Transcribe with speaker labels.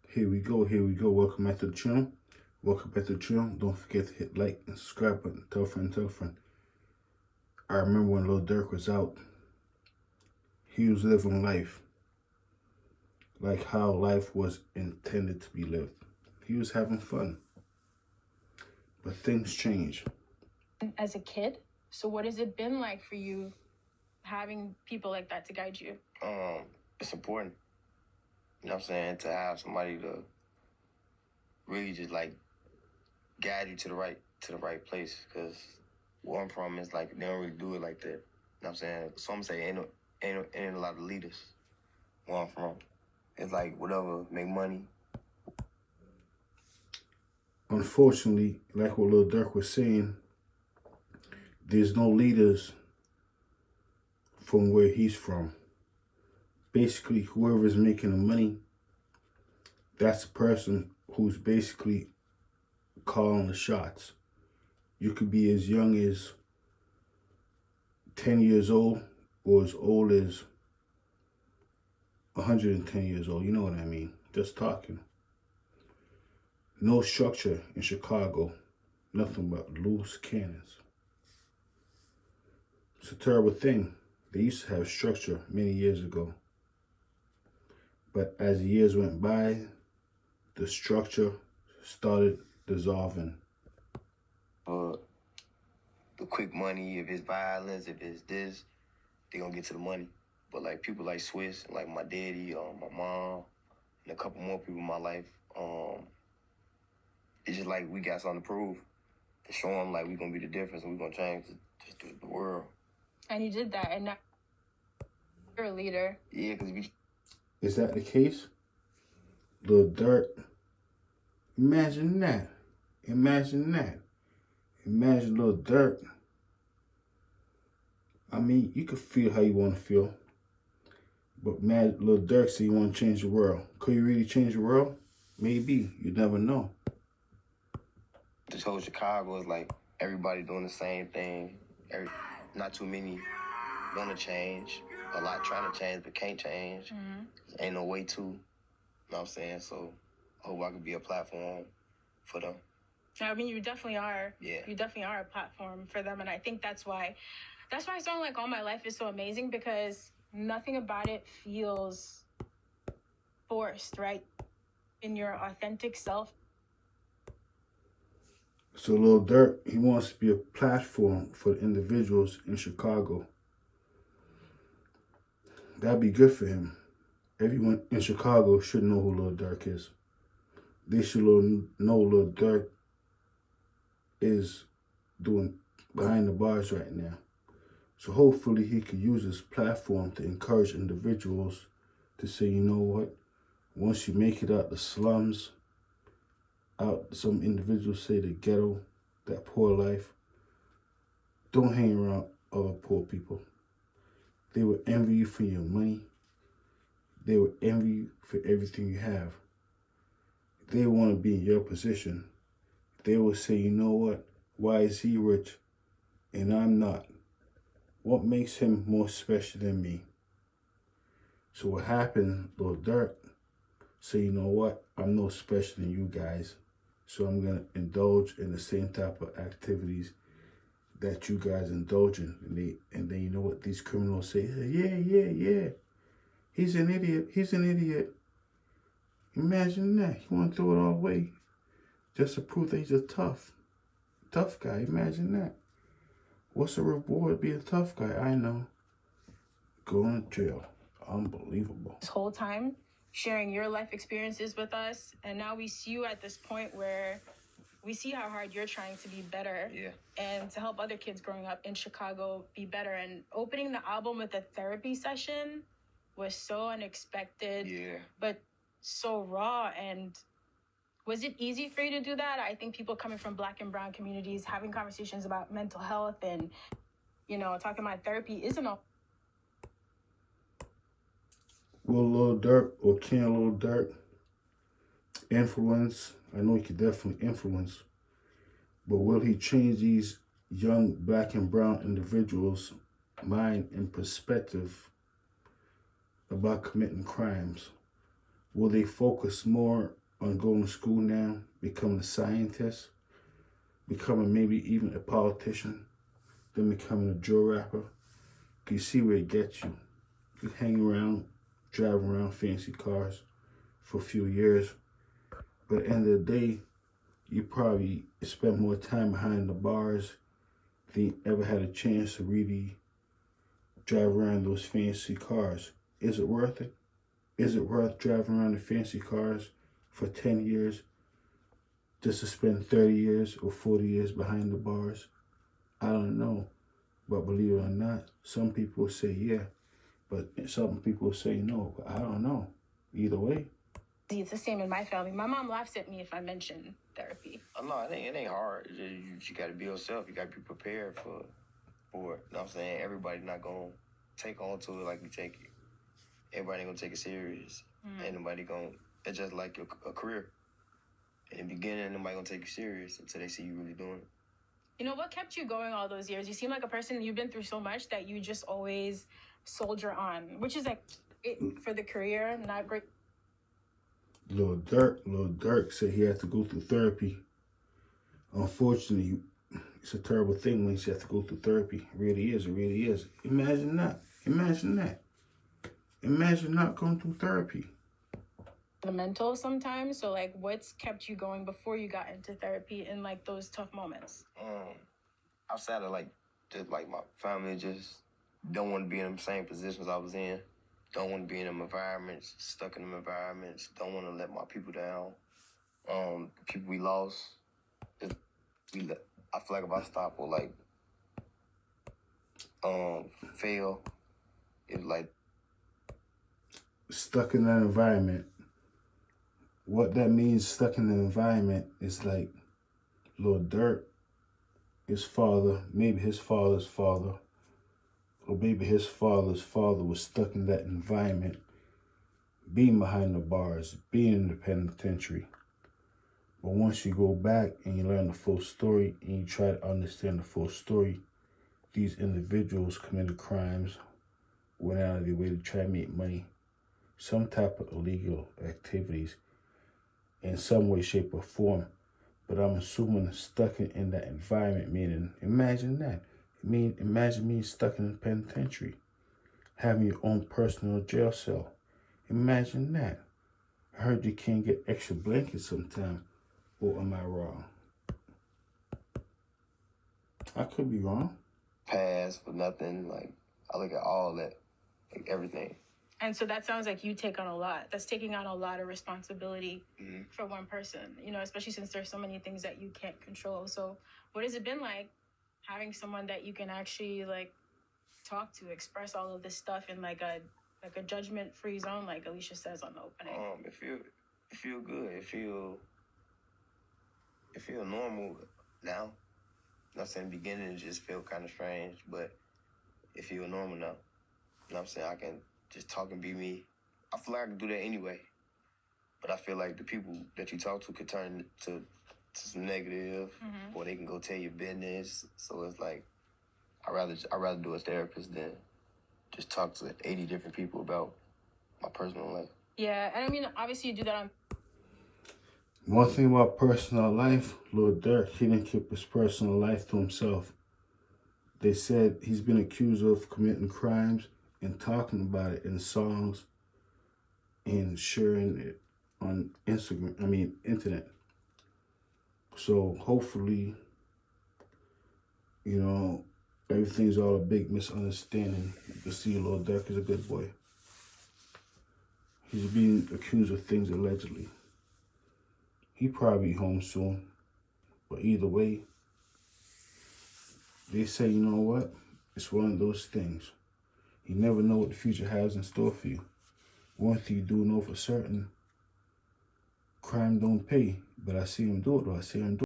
Speaker 1: Here we go. Welcome back to the channel. Don't forget to hit like and subscribe button. Tell a friend. I remember when Lil Durk was out, he was living life like how life was intended to be lived. He was having fun. But things change.
Speaker 2: As a kid, so what has it been like for you having people like that to guide you?
Speaker 3: It's important. You know what I'm saying? To have somebody to really just like guide you to the right place. Cause where I'm from is like they don't really do it like that. You know what I'm saying? Some say ain't a lot of leaders where I'm from. It's like whatever, make money.
Speaker 1: Unfortunately, like what Lil Durk was saying, there's no leaders from where he's from. Basically, whoever's making the money, that's the person who's basically calling the shots. You could be as young as 10 years old or as old as 110 years old. You know what I mean? Just talking. No structure in Chicago. Nothing but loose cannons. It's a terrible thing. They used to have structure many years ago. But as the years went by, the structure started dissolving.
Speaker 3: The quick money, if it's violence, if it's this, they gonna get to the money. But like people like Swiss, like my daddy, my mom, and a couple more people in my life, it's just like we got something to prove. To show them like we gonna be the difference and we gonna change the world.
Speaker 2: And you did that, and now you're a leader.
Speaker 3: Yeah, because we...
Speaker 1: Is that the case? Lil Durk. Imagine that. Imagine Lil Durk. I mean, you can feel how you want to feel. But man, Lil Durk said you want to change the world. Could you really change the world? Maybe. You never know.
Speaker 3: This whole Chicago is like everybody doing the same thing. Not too many want to change. A lot trying to change but can't change. Mm-hmm. Ain't no way to. You know what I'm saying? So I hope I could be a platform for them.
Speaker 2: I mean, you definitely are.
Speaker 3: Yeah.
Speaker 2: You definitely are a platform for them. And I think that's why Song Like All My Life is so amazing, because nothing about it feels forced, right? In your authentic self.
Speaker 1: So Lil Durk, he wants to be a platform for individuals in Chicago. That'd be good for him. Everyone in Chicago should know who Lil Durk is. They should know Lil Durk is doing behind the bars right now. So hopefully he could use his platform to encourage individuals to say, you know what, once you make it out the slums, out some individuals say the ghetto, that poor life, don't hang around other poor people. They will envy you for your money. They will envy you for everything you have. They want to be in your position. They will say, you know what? Why is he rich and I'm not? What makes him more special than me? So what happened, Lil Durk said, you know what? I'm no special than you guys. So I'm going to indulge in the same type of activities that you guys indulge in. And then you know what these criminals say? Yeah. He's an idiot. Imagine that. He want to throw it all away just to prove that he's a tough guy. Imagine that. What's the reward of being a tough guy? I know. Going to jail. Unbelievable.
Speaker 2: This whole time, sharing your life experiences with us. And now we see you at this point where we see how hard you're trying to be better.
Speaker 3: Yeah.
Speaker 2: And to help other kids growing up in Chicago be better. And opening the album with a therapy session was so unexpected.
Speaker 3: Yeah.
Speaker 2: But so raw. And was it easy for you to do that? I think people coming from Black and brown communities having conversations about mental health and, you know, talking about therapy isn't all.
Speaker 1: Will Lil Durk, or can Lil Durk influence? I know he could definitely influence, but will he change these young Black and brown individuals' mind and perspective about committing crimes? Will they focus more on going to school now, becoming a scientist, becoming maybe even a politician, than becoming a drill rapper? You see where it gets you. You hang around, drive around fancy cars for a few years, but at the end of the day, you probably spend more time behind the bars than you ever had a chance to really drive around those fancy cars. Is it worth it? Is it worth driving around the fancy cars for 10 years just to spend 30 years or 40 years behind the bars? I don't know. But believe it or not, some people say yeah, but some people say no. But I don't know. Either way.
Speaker 2: It's the same in my family. My mom laughs at me if I mention therapy.
Speaker 3: No, it ain't hard. You got to be yourself. You got to be prepared for it. You know what I'm saying? Everybody not going to take on to it like we take it. Everybody ain't going to take it serious. Ain't nobody going to, it's just like a career. In the beginning, nobody going to take you serious until they see you really doing it.
Speaker 2: You know, what kept you going all those years? You seem like a person, you've been through so much that you just always soldier on, which is like it for the career, not great.
Speaker 1: Lil Durk said he had to go through therapy. Unfortunately, it's a terrible thing when you have to go through therapy. It really is. It really is. Imagine that. Imagine that. Imagine not going through therapy.
Speaker 2: The mental sometimes. So, like, what's kept you going before you got into therapy in like those tough moments?
Speaker 3: Outside of just like my family, just don't want to be in the same positions I was in. Don't want to be in them environments, stuck in them environments. Don't want to let my people down. People we lost. I feel like if I stop or like fail, it's like
Speaker 1: stuck in that environment. What that means, stuck in the environment, is like Lil Durk, his father, maybe his father's father, or maybe his father's father was stuck in that environment, being behind the bars, being in the penitentiary. But once you go back and you learn the full story and you try to understand the full story, these individuals committed crimes, went out of their way to try to make money, some type of illegal activities in some way, shape, or form. But I'm assuming stuck in that environment, meaning, imagine that. Imagine being stuck in the penitentiary, having your own personal jail cell. Imagine that. I heard you can't get extra blankets sometime. Or am I wrong? I could be wrong.
Speaker 3: Pass for nothing. Like, I look at all that, like everything.
Speaker 2: And so that sounds like you take on a lot. That's taking on a lot of responsibility for one person, you know, especially since there's so many things that you can't control. So what has it been like having someone that you can actually like talk to, express all of this stuff in like a judgment-free zone, like Alicia says on the opening?
Speaker 3: It feel good. It feel normal now. I'm saying, in the beginning it just felt kind of strange, but it feel normal now. You know what I'm saying? I can just talk and be me. I feel like I can do that anyway. But I feel like the people that you talk to could turn to some negative, or they can go tell your business. So it's like, I'd rather do a therapist than just talk to 80 different people about my personal life.
Speaker 2: Yeah, and I mean, obviously you do that on...
Speaker 1: One thing about personal life, Lil Durk, he didn't keep his personal life to himself. They said he's been accused of committing crimes and talking about it in songs and sharing it on internet. So hopefully, you know, everything's all a big misunderstanding. You can see Lil Durk is a good boy. He's being accused of things allegedly. He probably home soon. But either way, they say, you know what? It's one of those things. You never know what the future has in store for you. One thing you do know for certain, crime don't pay. But I see him do it, though. I see him do it.